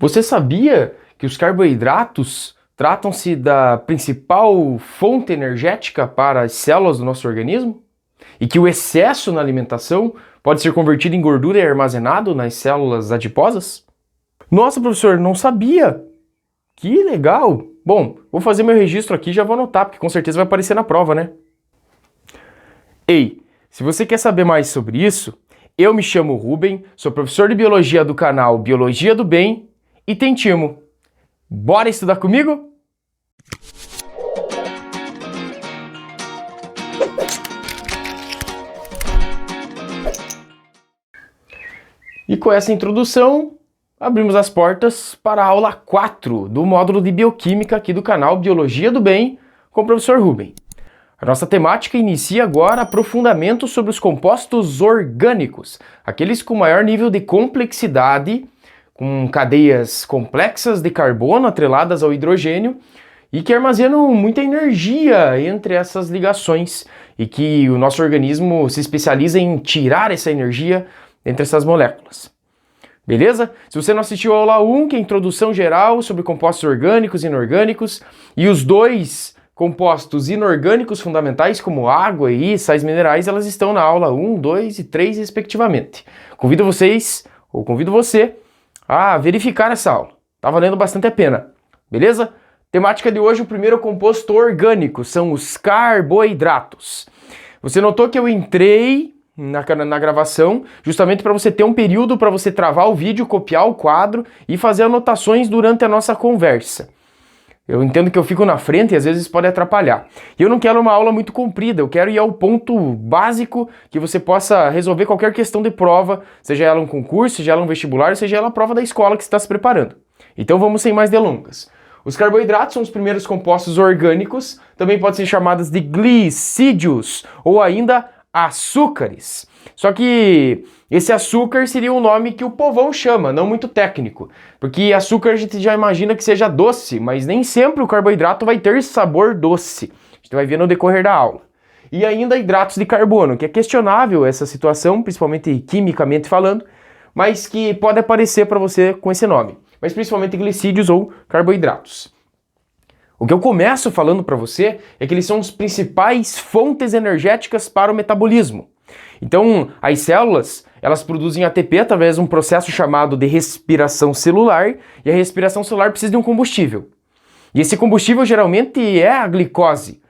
Você sabia que os carboidratos tratam-se da principal fonte energética para as células do nosso organismo? E que o excesso na alimentação pode ser convertido em gordura e armazenado nas células adiposas? Nossa, professor, não sabia! Que legal! Bom, vou fazer meu registro aqui e já vou anotar, porque com certeza vai aparecer na prova, né? Ei, se você quer saber mais sobre isso, eu me chamo Ruben, sou professor de Biologia do canal Biologia do Bem e tem timo. Bora estudar comigo? E com essa introdução, abrimos as portas para a aula 4 do módulo de Bioquímica aqui do canal Biologia do Bem com o professor Ruben. A nossa temática inicia agora aprofundamento sobre os compostos orgânicos, aqueles com maior nível de complexidade, com cadeias complexas de carbono atreladas ao hidrogênio e que armazenam muita energia entre essas ligações e que o nosso organismo se especializa em tirar essa energia entre essas moléculas. Beleza? Se você não assistiu a aula 1, que é a introdução geral sobre compostos orgânicos e inorgânicos, e os dois compostos inorgânicos fundamentais, como água e sais minerais, elas estão na aula 1, 2 e 3, respectivamente. Convido você a verificar essa aula. Tá valendo bastante a pena. Beleza? Temática de hoje, o primeiro composto orgânico, são os carboidratos. Você notou que eu entrei na gravação, justamente para você ter um período para você travar o vídeo, copiar o quadro e fazer anotações durante a nossa conversa. Eu entendo que eu fico na frente e às vezes pode atrapalhar. E eu não quero uma aula muito comprida, eu quero ir ao ponto básico que você possa resolver qualquer questão de prova, seja ela um concurso, seja ela um vestibular, seja ela a prova da escola que você está se preparando. Então vamos sem mais delongas. Os carboidratos são os primeiros compostos orgânicos, também podem ser chamados de glicídios ou ainda açúcares. Só que esse açúcar seria um nome que o povão chama, não muito técnico. Porque açúcar a gente já imagina que seja doce, mas nem sempre o carboidrato vai ter sabor doce. A gente vai ver no decorrer da aula. E ainda hidratos de carbono, que é questionável essa situação, principalmente quimicamente falando, mas que pode aparecer para você com esse nome. Mas principalmente glicídios ou carboidratos. O que eu começo falando para você é que eles são as principais fontes energéticas para o metabolismo. Então, as células, elas produzem ATP através de um processo chamado de respiração celular, e a respiração celular precisa de um combustível. E esse combustível geralmente é a glicose.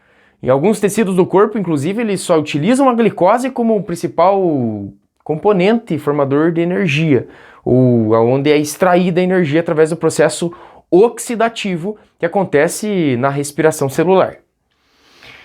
Em alguns tecidos do corpo, inclusive, eles só utilizam a glicose como o principal componente formador de energia, ou onde é extraída a energia através do processo oxidativo que acontece na respiração celular.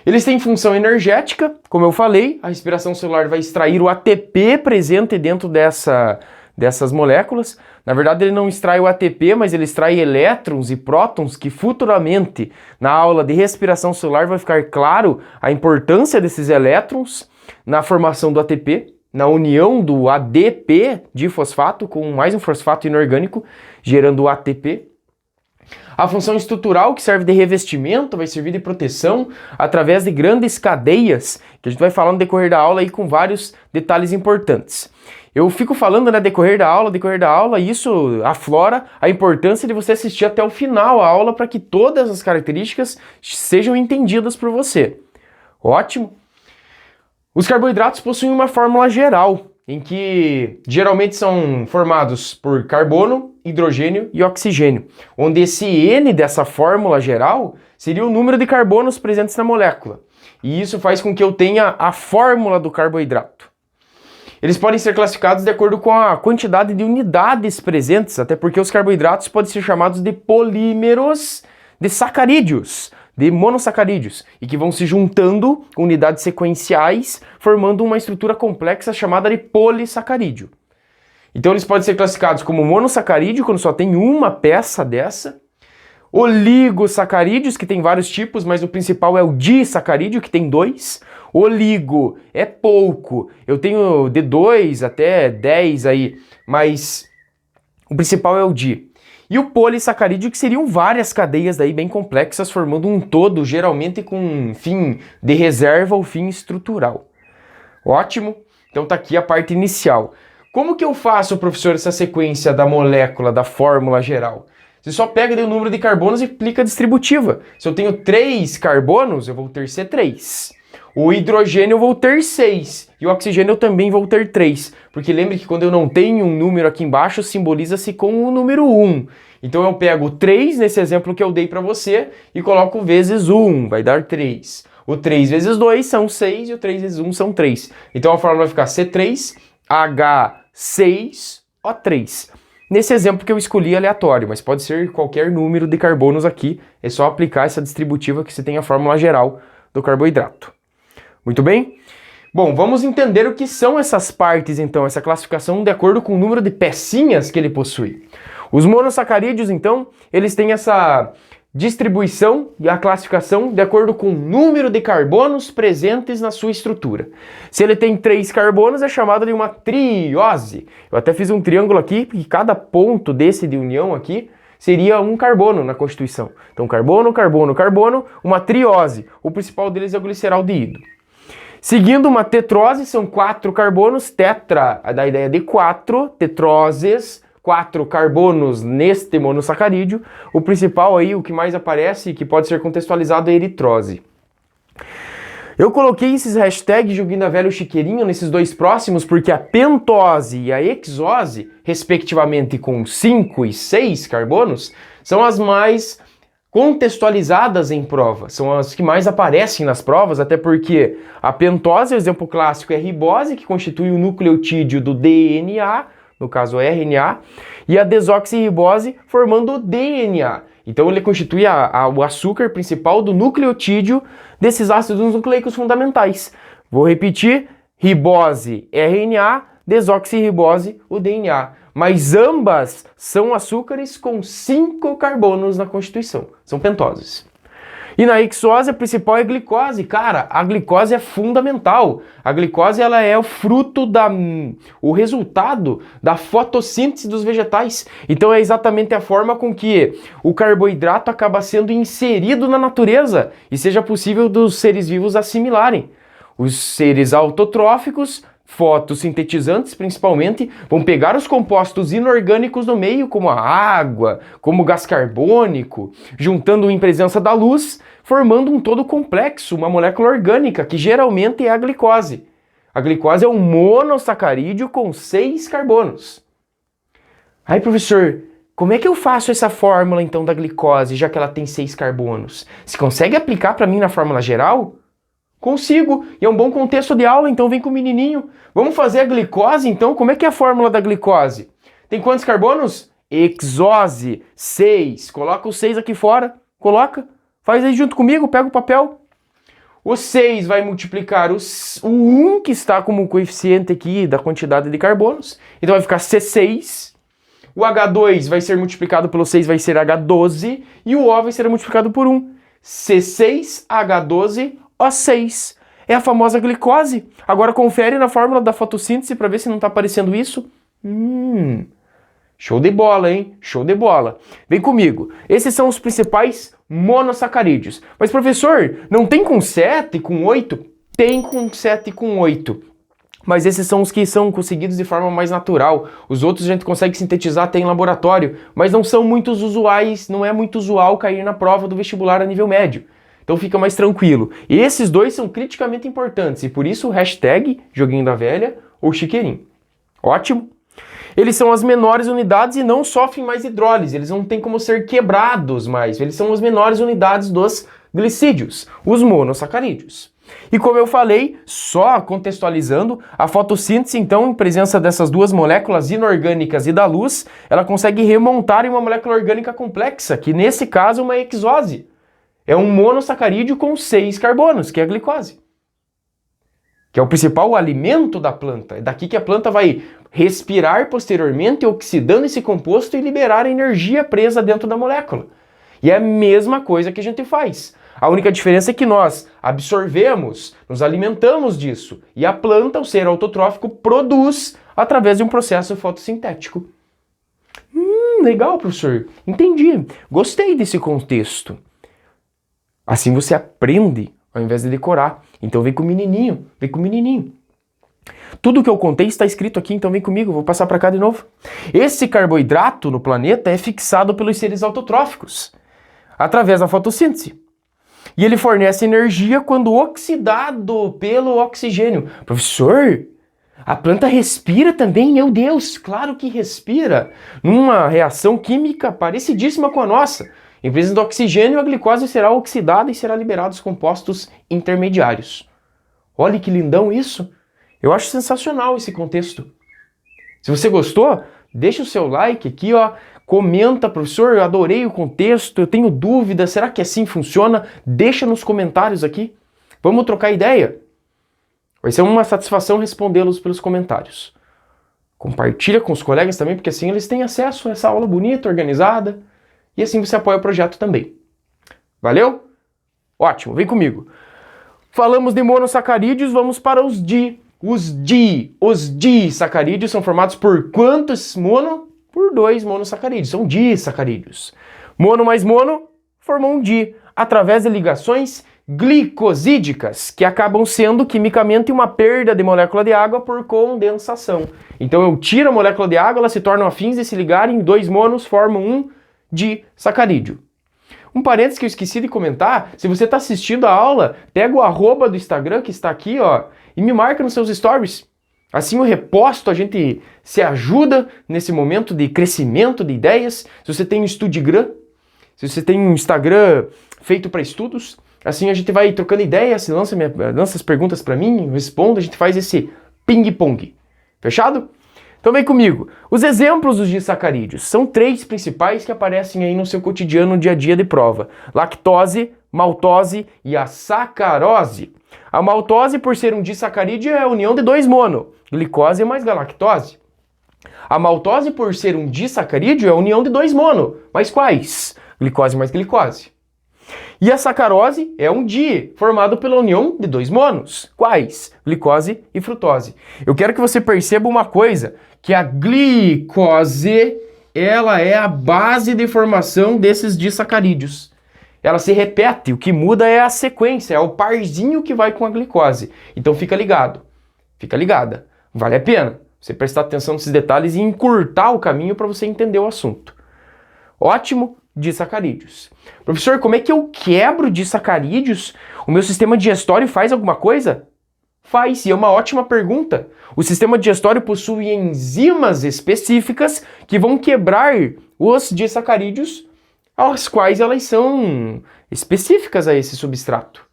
Eles têm função energética, como eu falei, a respiração celular vai extrair o ATP presente dentro dessas moléculas. Na verdade, ele não extrai o ATP, mas ele extrai elétrons e prótons, que futuramente, na aula de respiração celular, vai ficar claro a importância desses elétrons na formação do ATP, na união do ADP de fosfato com mais um fosfato inorgânico, gerando o ATP. A função estrutural, que serve de revestimento, vai servir de proteção através de grandes cadeias, que a gente vai falar no decorrer da aula aí com vários detalhes importantes. Eu fico falando, né, decorrer da aula, e isso aflora a importância de você assistir até o final a aula para que todas as características sejam entendidas por você. Ótimo! Os carboidratos possuem uma fórmula geral, em que geralmente são formados por carbono, hidrogênio e oxigênio, onde esse N dessa fórmula geral seria o número de carbonos presentes na molécula. E isso faz com que eu tenha a fórmula do carboidrato. Eles podem ser classificados de acordo com a quantidade de unidades presentes, até porque os carboidratos podem ser chamados de polímeros de sacarídeos, de monossacarídeos, e que vão se juntando com unidades sequenciais, formando uma estrutura complexa chamada de polissacarídeo. Então eles podem ser classificados como monossacarídeo, quando só tem uma peça dessa, oligosacarídeos, que tem vários tipos, mas o principal é o disacarídeo, que tem 2. Oligo é pouco, eu tenho de 2 até 10 aí, mas o principal é o di. E o polissacarídeo, que seriam várias cadeias daí bem complexas, formando um todo, geralmente com fim de reserva ou fim estrutural. Ótimo! Então tá aqui a parte inicial. Como que eu faço, professor, essa sequência da molécula, da fórmula geral? Você só pega o número de carbonos e aplica a distributiva. Se eu tenho 3 carbonos, eu vou ter C3. O hidrogênio eu vou ter 6. E o oxigênio eu também vou ter 3. Porque lembre que quando eu não tenho um número aqui embaixo, simboliza-se com o número 1. Então eu pego 3, nesse exemplo que eu dei para você, e coloco vezes 1, vai dar 3. O 3 vezes 2 são 6 e o 3 vezes 1 são 3. Então a fórmula vai ficar C3H6O3. Nesse exemplo que eu escolhi aleatório, mas pode ser qualquer número de carbonos aqui, é só aplicar essa distributiva que você tem a fórmula geral do carboidrato. Muito bem? Bom, vamos entender o que são essas partes então, essa classificação de acordo com o número de pecinhas que ele possui. Os monossacarídeos então, eles têm essa distribuição e a classificação de acordo com o número de carbonos presentes na sua estrutura. Se ele tem 3 carbonos, é chamado de uma triose. Eu até fiz um triângulo aqui, porque cada ponto desse de união aqui seria um carbono na constituição. Então, carbono, carbono, carbono, uma triose. O principal deles é o gliceraldeído. Seguindo uma tetrose, são 4 carbonos, tetra, da ideia de 4, tetroses, 4 carbonos neste monossacarídeo. O principal aí, o que mais aparece e que pode ser contextualizado é a eritrose. Eu coloquei esses hashtags Joguinho da Velha e Chiqueirinho nesses dois próximos porque a pentose e a hexose, respectivamente com 5 e 6 carbonos, são as mais contextualizadas em prova, são as que mais aparecem nas provas, até porque a pentose, o exemplo clássico, é a ribose, que constitui o nucleotídeo do DNA, no caso RNA, e a desoxirribose formando o DNA. Então ele constitui o açúcar principal do nucleotídeo desses ácidos nucleicos fundamentais. Vou repetir, ribose RNA, desoxirribose o DNA. Mas ambas são açúcares com 5 carbonos na constituição, são pentoses. E na hexose a principal é a glicose. Cara, a glicose é fundamental. A glicose ela é o fruto o resultado da fotossíntese dos vegetais. Então é exatamente a forma com que o carboidrato acaba sendo inserido na natureza e seja possível dos seres vivos assimilarem. Os seres autotróficos, fotossintetizantes principalmente, vão pegar os compostos inorgânicos do meio, como a água, como o gás carbônico, juntando em presença da luz, formando um todo complexo, uma molécula orgânica, que geralmente é a glicose. A glicose é um monossacarídeo com 6 carbonos. Aí, professor, como é que eu faço essa fórmula então da glicose, já que ela tem 6 carbonos? Você consegue aplicar para mim na fórmula geral? Consigo, e é um bom contexto de aula, então vem com o menininho. Vamos fazer a glicose, então? Como é que é a fórmula da glicose? Tem quantos carbonos? Hexose, 6. Coloca o 6 aqui fora, coloca. Faz aí junto comigo, pega o papel. O 6 vai multiplicar o 1, que está como coeficiente aqui da quantidade de carbonos. Então vai ficar C6. O H2 vai ser multiplicado pelo 6, vai ser H12. E o O vai ser multiplicado por 1. C6H12 O6. É a famosa glicose. Agora confere na fórmula da fotossíntese para ver se não está aparecendo isso. Show de bola, hein? Show de bola. Vem comigo. Esses são os principais monossacarídeos. Mas, professor, não tem com 7, com 8? Tem com 7 e com 8. Mas esses são os que são conseguidos de forma mais natural. Os outros a gente consegue sintetizar até em laboratório, mas não são muito usuais, não é muito usual cair na prova do vestibular a nível médio. Então fica mais tranquilo. E esses dois são criticamente importantes, e por isso o hashtag Joguinho da Velha ou Chiqueirinho. Ótimo! Eles são as menores unidades e não sofrem mais hidrólise, eles não têm como ser quebrados mais, eles são as menores unidades dos glicídios, os monossacarídeos. E como eu falei, só contextualizando, a fotossíntese, então, em presença dessas duas moléculas inorgânicas e da luz, ela consegue remontar em uma molécula orgânica complexa, que nesse caso é uma hexose. É um monossacarídeo com 6 carbonos, que é a glicose. Que é o principal alimento da planta. É daqui que a planta vai respirar posteriormente, oxidando esse composto e liberar a energia presa dentro da molécula. E é a mesma coisa que a gente faz. A única diferença é que nós absorvemos, nos alimentamos disso. E a planta, o ser autotrófico, produz através de um processo fotossintético. Legal, professor. Entendi. Gostei desse contexto. Assim você aprende ao invés de decorar. Então vem com o menininho, vem com o menininho. Tudo que eu contei está escrito aqui, então vem comigo, vou passar para cá de novo. Esse carboidrato no planeta é fixado pelos seres autotróficos, através da fotossíntese. E ele fornece energia quando oxidado pelo oxigênio. Professor, a planta respira também? Meu Deus, claro que respira. Numa reação química parecidíssima com a nossa. Em vez do oxigênio, a glicose será oxidada e será liberado os compostos intermediários. Olha que lindão isso. Eu acho sensacional esse contexto. Se você gostou, deixa o seu like aqui, ó. Comenta, professor, eu adorei o contexto, eu tenho dúvida, será que assim funciona? Deixa nos comentários aqui. Vamos trocar ideia? Vai ser uma satisfação respondê-los pelos comentários. Compartilha com os colegas também, porque assim eles têm acesso a essa aula bonita, organizada, e assim você apoia o projeto também. Valeu? Ótimo, vem comigo. Falamos de monossacarídeos, vamos para os di. Os disacarídeos são formados por quantos mono? Por 2 monossacarídeos, são disacarídeos. Mono mais mono formam um di, através de ligações glicosídicas, que acabam sendo quimicamente uma perda de molécula de água por condensação. Então eu tiro a molécula de água, elas se tornam afins de se ligarem, 2 monos formam um disacarídeo. Um parênteses que eu esqueci de comentar, se você está assistindo a aula, pega o arroba do Instagram que está aqui, ó, e me marca nos seus stories. Assim eu reposto, a gente se ajuda nesse momento de crescimento de ideias. Se você tem um Studigram, se você tem um Instagram feito para estudos, assim a gente vai trocando ideias, lança as perguntas para mim, eu respondo, a gente faz esse ping-pong. Fechado? Então vem comigo. Os exemplos dos disacarídeos são 3 principais que aparecem aí no seu cotidiano, no dia a dia de prova. Lactose, maltose e a sacarose. A maltose, por ser um disacarídeo, é a união de 2 mono, glicose mais galactose. A maltose, por ser um disacarídeo, é a união de 2 mono, mas quais? Glicose mais glicose. E a sacarose é um di, formado pela união de 2 monos. Quais? Glicose e frutose. Eu quero que você perceba uma coisa, que a glicose, ela é a base de formação desses disacarídeos. Ela se repete, o que muda é a sequência, é o parzinho que vai com a glicose. Então fica ligado, fica ligada. Vale a pena você prestar atenção nesses detalhes e encurtar o caminho para você entender o assunto. Ótimo, disacarídeos. Professor, como é que eu quebro disacarídeos? O meu sistema digestório faz alguma coisa? Faz, e é uma ótima pergunta. O sistema digestório possui enzimas específicas que vão quebrar os disacarídeos, as quais elas são específicas a esse substrato.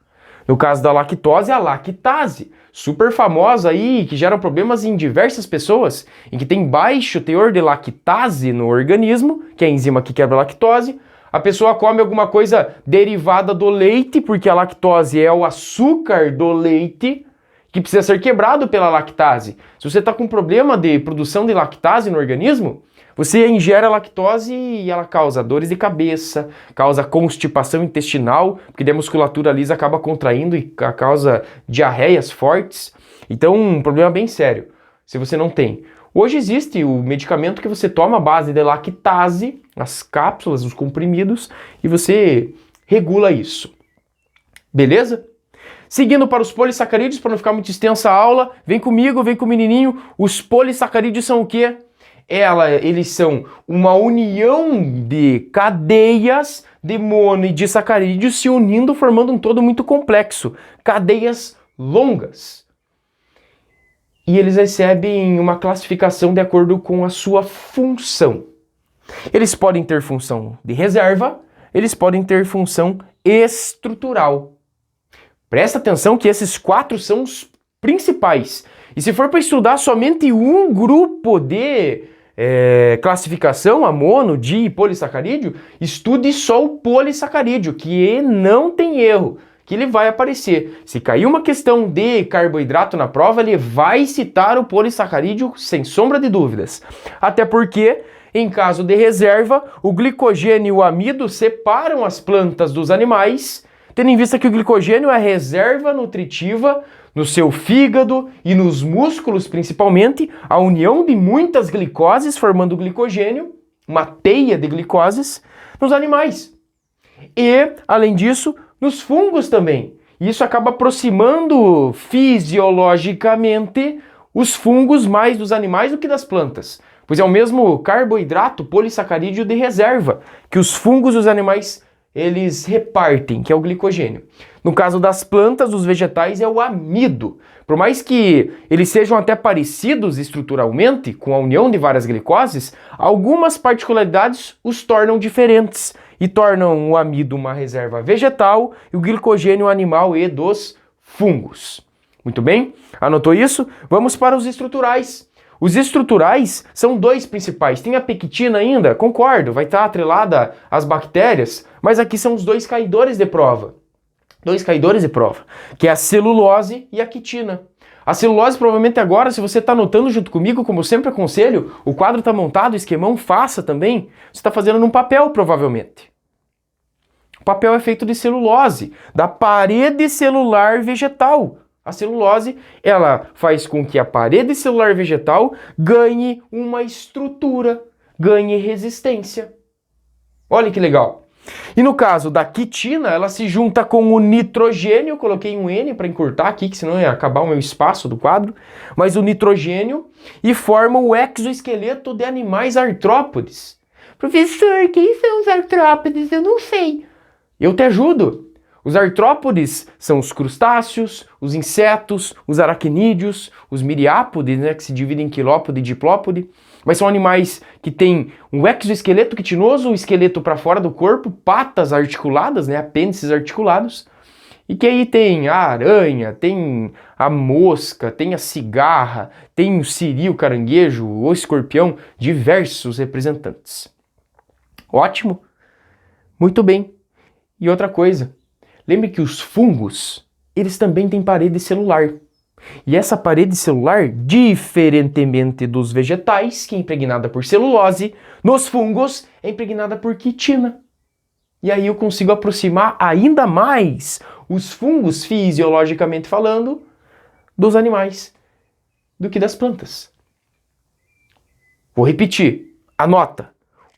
No caso da lactose, a lactase, super famosa aí, que gera problemas em diversas pessoas, em que tem baixo teor de lactase no organismo, que é a enzima que quebra a lactose. A pessoa come alguma coisa derivada do leite, porque a lactose é o açúcar do leite, que precisa ser quebrado pela lactase. Se você está com problema de produção de lactase no organismo, você ingere a lactose e ela causa dores de cabeça, causa constipação intestinal, porque a musculatura lisa acaba contraindo e causa diarreias fortes. Então, um problema bem sério, se você não tem. Hoje existe o medicamento que você toma à base de lactase, as cápsulas, os comprimidos, e você regula isso. Beleza? Seguindo para os polissacarídeos, para não ficar muito extensa a aula, vem comigo, vem com o menininho. Os polissacarídeos são o quê? Eles são uma união de cadeias de mono e disacarídeos se unindo, formando um todo muito complexo. Cadeias longas. E eles recebem uma classificação de acordo com a sua função. Eles podem ter função de reserva, eles podem ter função estrutural. Presta atenção que esses 4 são os principais. E se for para estudar somente um grupo de classificação, a mono, di e polissacarídeo, estude só o polissacarídeo, que não tem erro, que ele vai aparecer. Se cair uma questão de carboidrato na prova, ele vai citar o polissacarídeo sem sombra de dúvidas. Até porque, em caso de reserva, o glicogênio e o amido separam as plantas dos animais, tendo em vista que o glicogênio é reserva nutritiva no seu fígado e nos músculos principalmente, a união de muitas glicoses formando glicogênio, uma teia de glicoses, nos animais. E, além disso, nos fungos também. Isso acaba aproximando fisiologicamente os fungos mais dos animais do que das plantas, pois é o mesmo carboidrato polissacarídeo de reserva que os fungos e os animais eles repartem, que é o glicogênio. No caso das plantas, dos vegetais, é o amido. Por mais que eles sejam até parecidos estruturalmente, com a união de várias glicoses, algumas particularidades os tornam diferentes e tornam o amido uma reserva vegetal e o glicogênio animal e dos fungos. Muito bem? Anotou isso? Vamos para os estruturais. Os estruturais são dois principais. Tem a pectina ainda? Concordo, vai estar atrelada às bactérias, mas aqui são os dois caidores de prova. Dois caidores de prova, que é a celulose e a quitina. A celulose, provavelmente agora, se você está anotando junto comigo, como eu sempre aconselho, o quadro está montado, o esquemão, faça também. Você está fazendo num papel, provavelmente. O papel é feito de celulose, da parede celular vegetal. A celulose, ela faz com que a parede celular vegetal ganhe uma estrutura, ganhe resistência. Olha que legal. E no caso da quitina, ela se junta com o nitrogênio, coloquei um N para encurtar aqui, que senão ia acabar o meu espaço do quadro, mas o nitrogênio, e forma o exoesqueleto de animais artrópodes. Professor, quem são os artrópodes? Eu não sei. Eu te ajudo. Os artrópodes são os crustáceos, os insetos, os aracnídeos, os miriápodes, né, que se dividem em quilópode e diplópode, mas são animais que têm um exoesqueleto quitinoso, o esqueleto para fora do corpo, patas articuladas, né, apêndices articulados, e que aí tem a aranha, tem a mosca, tem a cigarra, tem o siri, o caranguejo, o escorpião, diversos representantes. Ótimo? Muito bem. E outra coisa, lembre que os fungos, eles também têm parede celular. E essa parede celular, diferentemente dos vegetais, que é impregnada por celulose, nos fungos é impregnada por quitina. E aí eu consigo aproximar ainda mais os fungos, fisiologicamente falando, dos animais do que das plantas. Vou repetir, anota.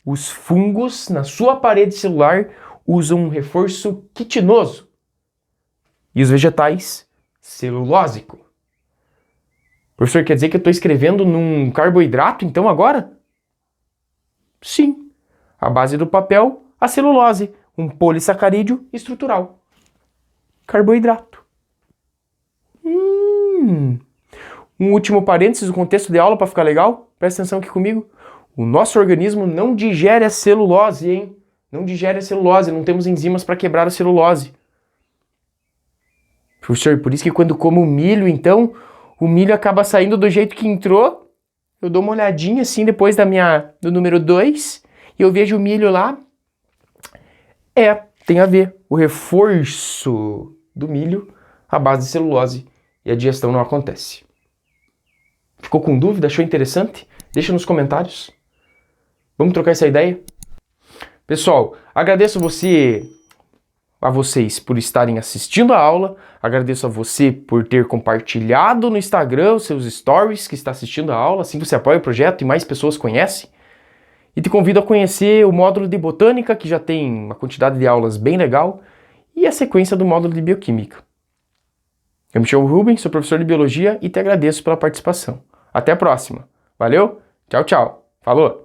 Os fungos, na sua parede celular, usam um reforço quitinoso. E os vegetais, celulósico. Professor, quer dizer que eu estou escrevendo num carboidrato, então, agora? Sim. A base do papel, a celulose, um polissacarídeo estrutural. Carboidrato. Um último parênteses no contexto de aula para ficar legal. Presta atenção aqui comigo. O nosso organismo não digere a celulose, hein? Não digere a celulose, não temos enzimas para quebrar a celulose. Professor, por isso que quando como milho, então, o milho acaba saindo do jeito que entrou. Eu dou uma olhadinha assim depois do número 2 e eu vejo o milho lá. Tem a ver. O reforço do milho à base de celulose e a digestão não acontece. Ficou com dúvida? Achou interessante? Deixa nos comentários. Vamos trocar essa ideia? Pessoal, agradeço a vocês por estarem assistindo a aula, agradeço a você por ter compartilhado no Instagram os seus stories que está assistindo a aula, assim você apoia o projeto e mais pessoas conhecem. E te convido a conhecer o módulo de Botânica, que já tem uma quantidade de aulas bem legal, e a sequência do módulo de Bioquímica. Eu me chamo Rubem, sou professor de Biologia e te agradeço pela participação. Até a próxima. Valeu, tchau, tchau. Falou!